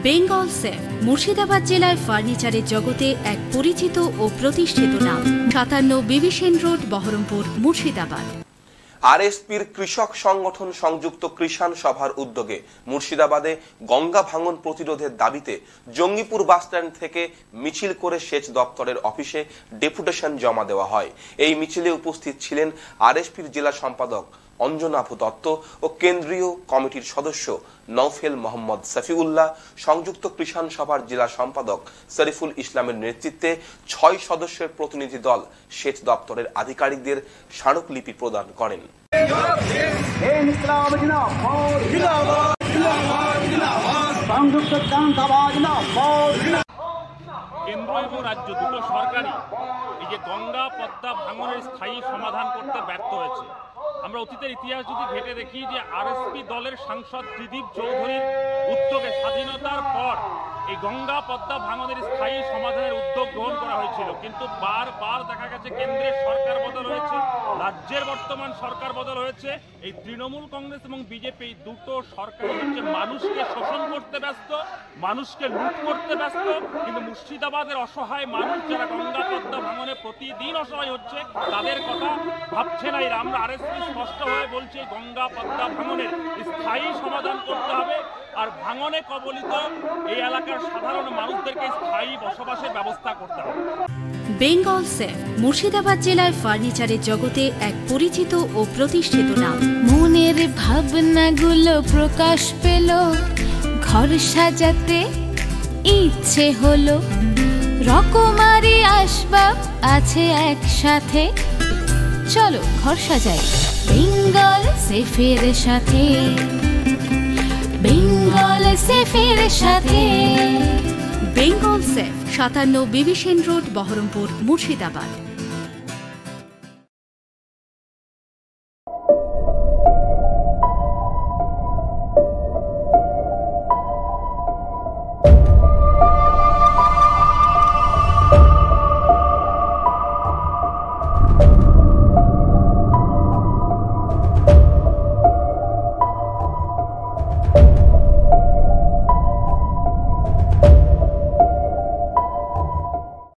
Bengal safe Murshidabad জেলায় ফার্নিচারের জগতে এক পরিচিত ও প্রতিষ্ঠিত নাম। ৫৭ বিবি সেন রোড, বহরমপুর, মুর্শিদাবাদ। আরএসপির কৃষক সংগঠন সংযুক্ত কৃষাণ সভার উদ্যোগে মুর্শিদাবাদে গঙ্গা ভাঙন প্রতিরোধের দাবিতে জঙ্গিপুর বাসস্ট্যান্ড থেকে মিছিল করে সেচ দপ্তরের অফিসে ডেপুটেশন জমা দেওয়া হয়। এই মিছিলে উপস্থিত ছিলেন আরএসপির জেলা সম্পাদক অঞ্জনাভ দত্ত ও কেন্দ্রীয় কমিটির সদস্য নওফেল মোহাম্মদ সফিউল্লাহ। সংযুক্ত কৃষাণ সভার জেলা সম্পাদক শরীফুল ইসলামের নেতৃত্বে ৬ সদস্যের প্রতিনিধি দল সেচ দপ্তরের আধিকারিকদের স্মারকলিপি প্রদান করেন। কেন্দ্র এবং রাজ্য দুটো সরকারই এই যে গঙ্গা পদ্মা ভাঙনের স্থায়ী সমাধান করতে ব্যর্থ হয়েছে। আমরা অতীতের ইতিহাস যদি ঘেঁটে দেখি যে আরএসপি দলের সাংসদ ত্রিদীপ চৌধুরীর উদ্যোগে স্বাধীনতার পর এই গঙ্গা পদ্মা ভাঙনের স্থায়ী সমাধানের উদ্যোগ গ্রহণ করা হয়েছিল, কিন্তু বারবার দেখা গেছে কেন্দ্রের সরকার বদল হয়েছে, রাজ্যের বর্তমান সরকার বদল হয়েছে। এই তৃণমূল কংগ্রেস এবং বিজেপি দুটো সরকারই হচ্ছে মানুষকে শোষণ করতে ব্যস্ত, মানুষকে লুট করতে ব্যস্ত। কিন্তু মুর্শিদাবাদের অসহায় মানুষ যারা গঙ্গা পদ্মা ভাঙনে প্রতিদিন অসহায় হচ্ছে তাদের কথা ভাবছে না এরা। আমরা আরএসপি স্পষ্টভাবে বলছি গঙ্গা পদ্মা ভাঙনের স্থায়ী সমাধান করতে হবে, আর ভাঙনে কবলিত এই এলাকার সাধারণ মানুষদেরকে স্থায়ী বসবাসের ব্যবস্থা করতে হবে। বেঙ্গল সেফ মুর্শিদাবাদ জেলায় ফার্নিচারের জগতে এক পরিচিত ও প্রতিষ্ঠিত নাম। মনের ভাবনাগুলো প্রকাশ পেল, ঘর সাজাতে ইচ্ছে হলো, রকমারি আসবাব আছে একসাথে, চলো ঘর সাজাই বেঙ্গল সেফের সাথে, বেঙ্গল সেফের সাথে। বেঙ্গল সেফ ৫৭ বিবি সেন রোড, বহরমপুর, মুর্শিদাবাদ।